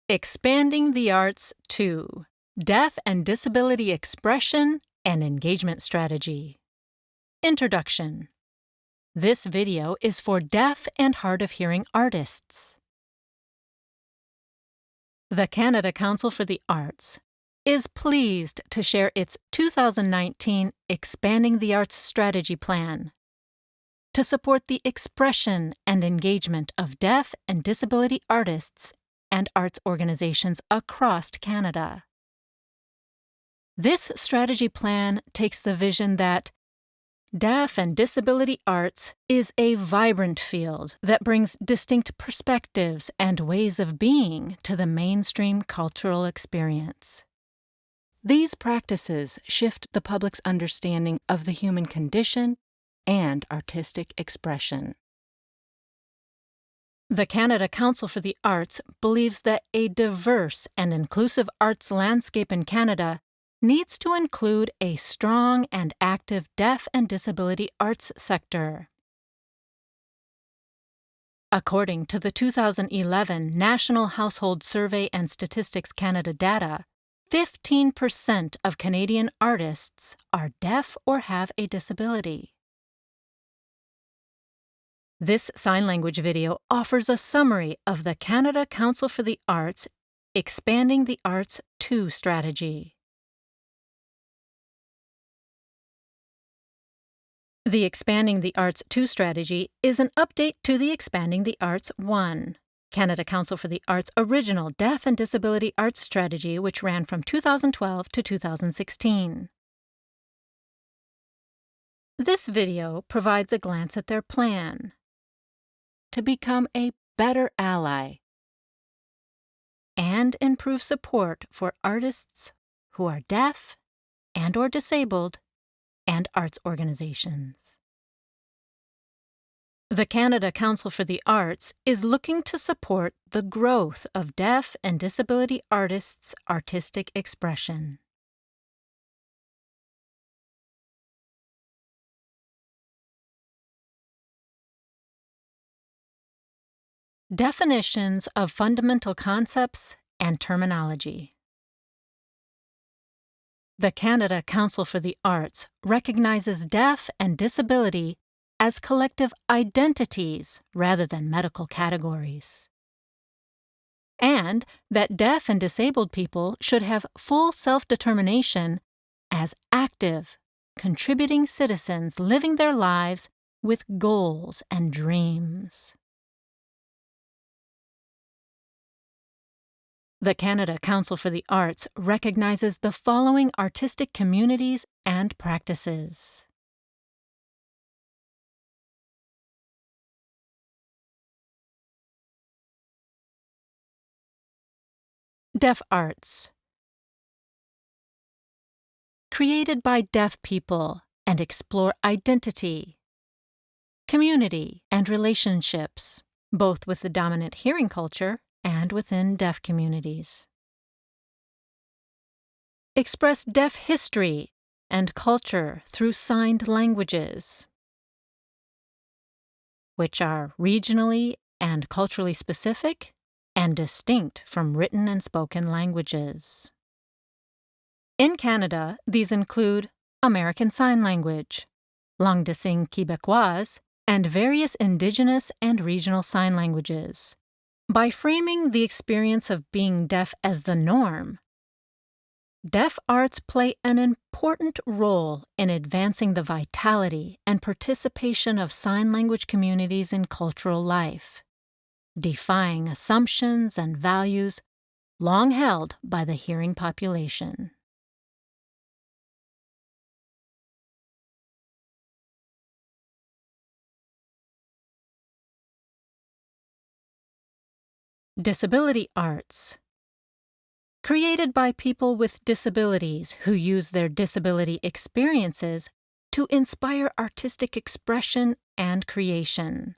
Expanding the Arts 2: Deaf and Disability Expression and Engagement Strategy. Introduction. This video is for deaf and hard-of-hearing artists. The Canada Council for the Arts is pleased to share its 2019 Expanding the Arts Strategy Plan to support the expression and engagement of deaf and disability artists and arts organizations across Canada. This strategy plan takes the vision that deaf and disability arts is a vibrant field that brings distinct perspectives and ways of being to the mainstream cultural experience. These practices shift the public's understanding of the human condition and artistic expression. The Canada Council for the Arts believes that a diverse and inclusive arts landscape in Canada needs to include a strong and active deaf and disability arts sector. According to the 2011 National Household Survey and Statistics Canada data, 15% of Canadian artists are deaf or have a disability. This sign language video offers a summary of the Canada Council for the Arts Expanding the Arts 2 strategy. The Expanding the Arts 2 strategy is an update to the Expanding the Arts 1, Canada Council for the Arts' original Deaf and Disability Arts strategy, which ran from 2012 to 2016. This video provides a glance at their plan to become a better ally and improve support for artists who are deaf and/or disabled and arts organizations. The Canada Council for the Arts is looking to support the growth of deaf and disability artists' artistic expression. Definitions of fundamental concepts and terminology. The Canada Council for the Arts recognizes deaf and disability as collective identities rather than medical categories, and that deaf and disabled people should have full self-determination as active, contributing citizens living their lives with goals and dreams. The Canada Council for the Arts recognizes the following artistic communities and practices. Deaf arts. Created by deaf people and explore identity, community, and relationships, both with the dominant hearing culture and within deaf communities. Express deaf history and culture through signed languages, which are regionally and culturally specific and distinct from written and spoken languages. In Canada, these include American Sign Language, Langue de Signes Québécoise, and various Indigenous and regional sign languages. By framing the experience of being deaf as the norm, deaf arts play an important role in advancing the vitality and participation of sign language communities in cultural life, defying assumptions and values long held by the hearing population. Disability arts. Created by people with disabilities who use their disability experiences to inspire artistic expression and creation.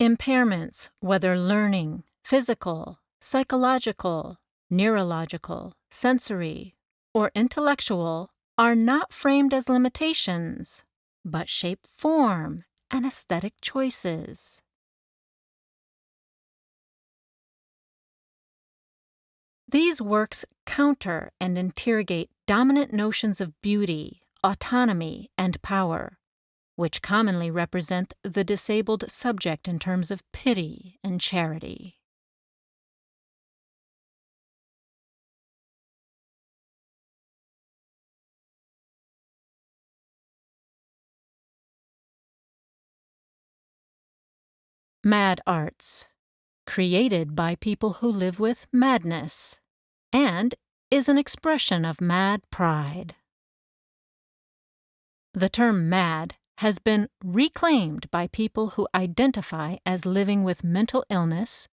Impairments, whether learning, physical, psychological, neurological, sensory, or intellectual, are not framed as limitations, but shape form and aesthetic choices. These works counter and interrogate dominant notions of beauty, autonomy, and power, which commonly represent the disabled subject in terms of pity and charity. Mad arts, created by people who live with madness, and is an expression of mad pride. The term mad has been reclaimed by people who identify as living with mental illness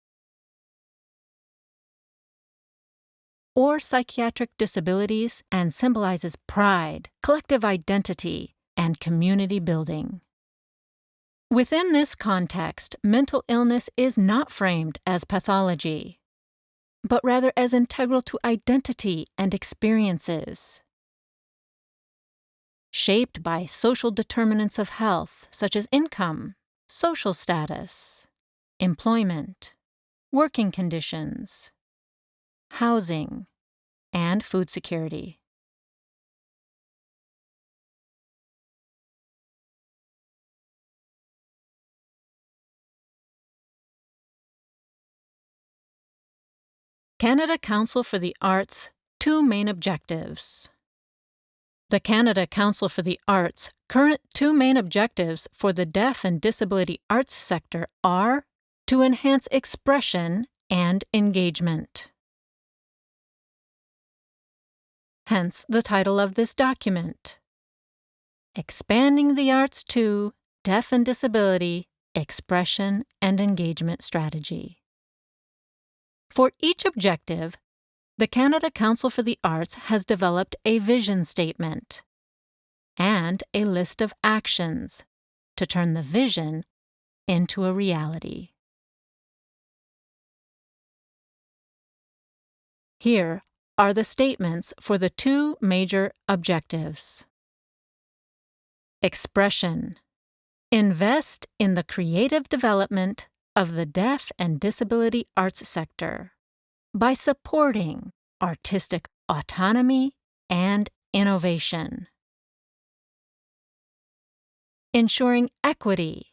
or psychiatric disabilities and symbolizes pride, collective identity, and community building. Within this context, mental illness is not framed as pathology, but rather as integral to identity and experiences. Shaped by social determinants of health, such as income, social status, employment, working conditions, housing, and food security. Canada Council for the Arts' two main objectives. The Canada Council for the Arts' current two main objectives for the deaf and disability arts sector are to enhance expression and engagement. Hence the title of this document, Expanding the Arts to Deaf and Disability Expression and Engagement Strategy. For each objective, the Canada Council for the Arts has developed a vision statement and a list of actions to turn the vision into a reality. Here are the statements for the two major objectives. Expression. Invest in the creative development of the deaf and disability arts sector by supporting artistic autonomy and innovation. Ensuring equity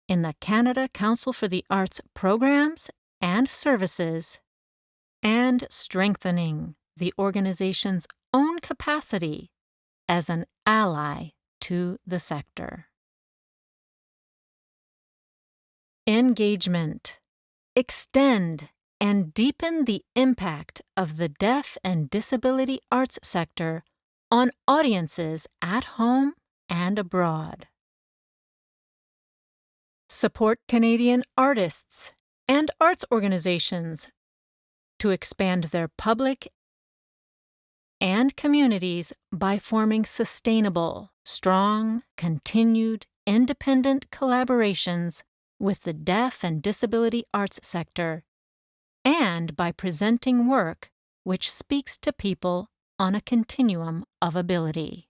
in the Canada Council for the Arts programs and services, and strengthening the organization's own capacity as an ally to the sector. Engagement. Extend and deepen the impact of the deaf and disability arts sector on audiences at home and abroad. Support Canadian artists and arts organizations to expand their public and communities by forming sustainable, strong, continued, independent collaborations with the deaf and disability arts sector, and by presenting work which speaks to people on a continuum of ability.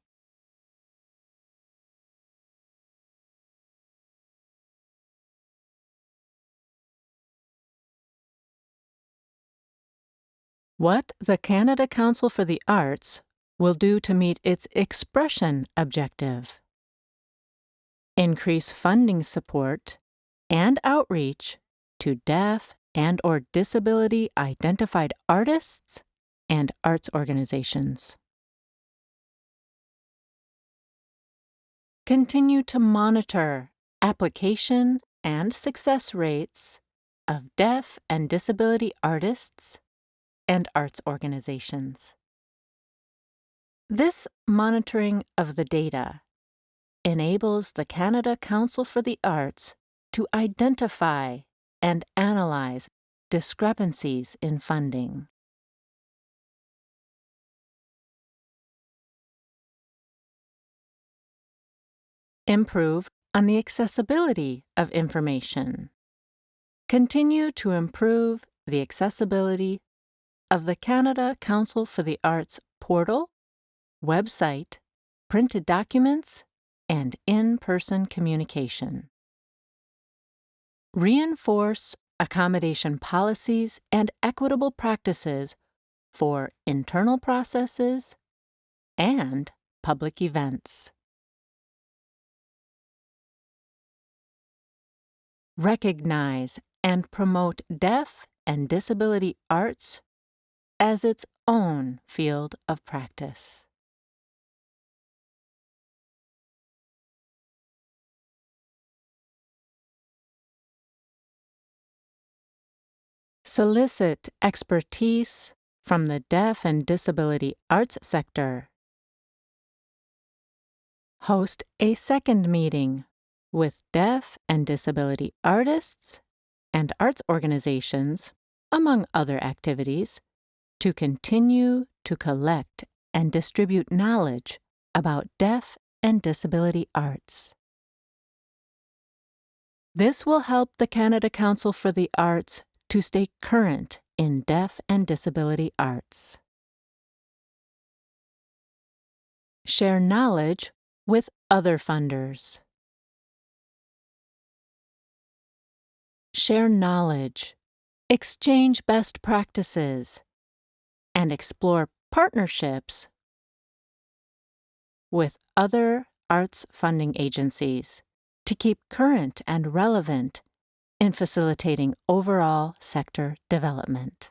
What the Canada Council for the Arts will do to meet its expression objective. Increase funding support and outreach to deaf and/or disability-identified artists and arts organizations. Continue to monitor application and success rates of deaf and disability artists and arts organizations. This monitoring of the data enables the Canada Council for the Arts to identify and analyze discrepancies in funding. Improve on the accessibility of information. Continue to improve the accessibility of the Canada Council for the Arts portal, website, printed documents, and in-person communication. Reinforce accommodation policies and equitable practices for internal processes and public events. Recognize and promote deaf and disability arts as its own field of practice. Solicit expertise from the deaf and disability arts sector. Host a second meeting with deaf and disability artists and arts organizations, among other activities, to continue to collect and distribute knowledge about deaf and disability arts. This will help the Canada Council for the Arts to stay current in deaf and disability arts. Share knowledge with other funders. Share knowledge, exchange best practices, and explore partnerships with other arts funding agencies to keep current and relevant in facilitating overall sector development.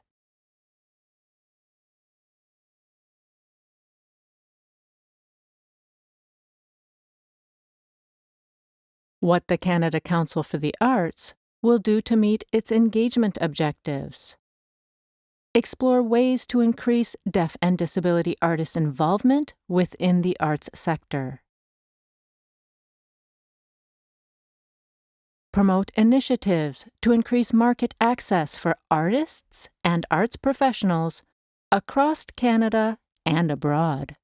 What the Canada Council for the Arts will do to meet its engagement objectives. Explore ways to increase deaf and disability artists' involvement within the arts sector. Promote initiatives to increase market access for artists and arts professionals across Canada and abroad.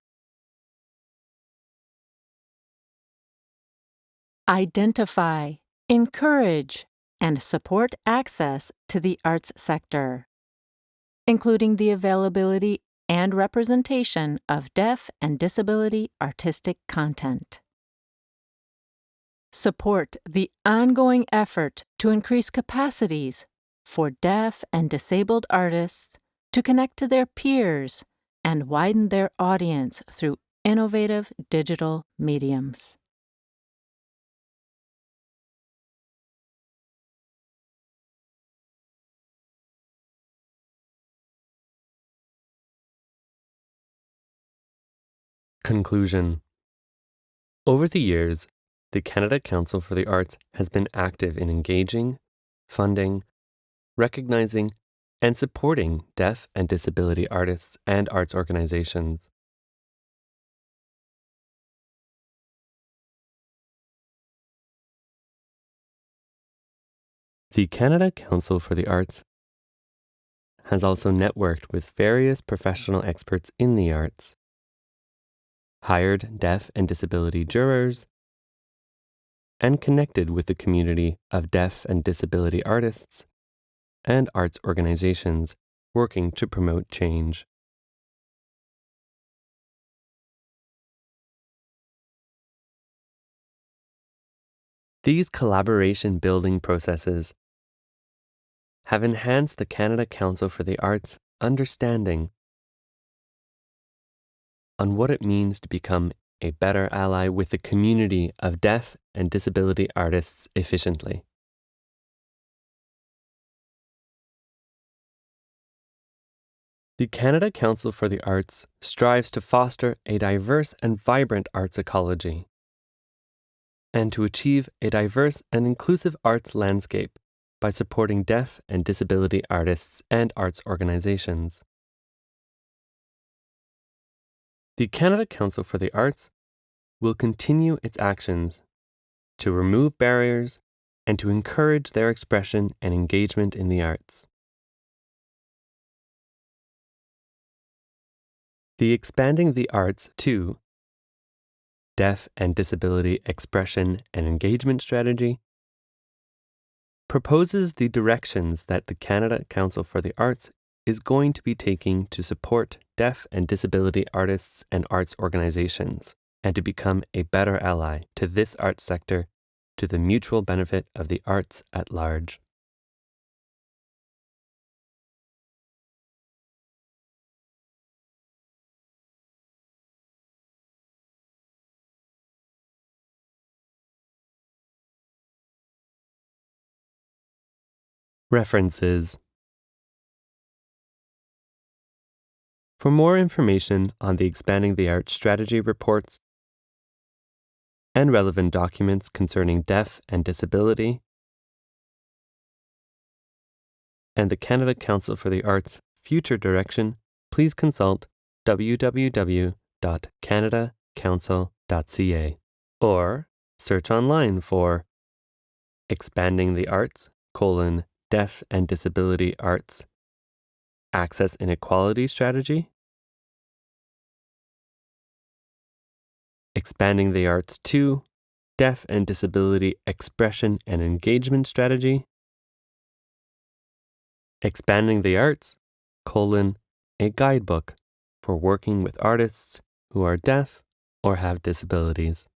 Identify, encourage, and support access to the arts sector, including the availability and representation of deaf and disability artistic content. Support the ongoing effort to increase capacities for deaf and disabled artists to connect to their peers and widen their audience through innovative digital mediums. Conclusion. Over the years, the Canada Council for the Arts has been active in engaging, funding, recognizing, and supporting deaf and disability artists and arts organizations. The Canada Council for the Arts has also networked with various professional experts in the arts, hired deaf and disability jurors, and connected with the community of deaf and disability artists and arts organizations working to promote change. These collaboration building processes have enhanced the Canada Council for the Arts' understanding on what it means to become a better ally with the community of deaf and disability artists efficiently. The Canada Council for the Arts strives to foster a diverse and vibrant arts ecology and to achieve a diverse and inclusive arts landscape by supporting deaf and disability artists and arts organizations. The Canada Council for the Arts will continue its actions to remove barriers and to encourage their expression and engagement in the arts. The Expanding the Arts to Deaf and Disability Expression and Engagement Strategy proposes the directions that the Canada Council for the Arts is going to be taking to support deaf and disability artists and arts organizations and to become a better ally to this arts sector to the mutual benefit of the arts at large. References. For more information on the Expanding the Arts strategy reports and relevant documents concerning deaf and disability, and the Canada Council for the Arts future direction, please consult www.canadacouncil.ca or search online for Expanding the Arts, Deaf and Disability Arts, Access Inequality Strategy, Expanding the Arts 2, Deaf and Disability Expression and Engagement Strategy, Expanding the Arts, a guidebook for working with artists who are deaf or have disabilities.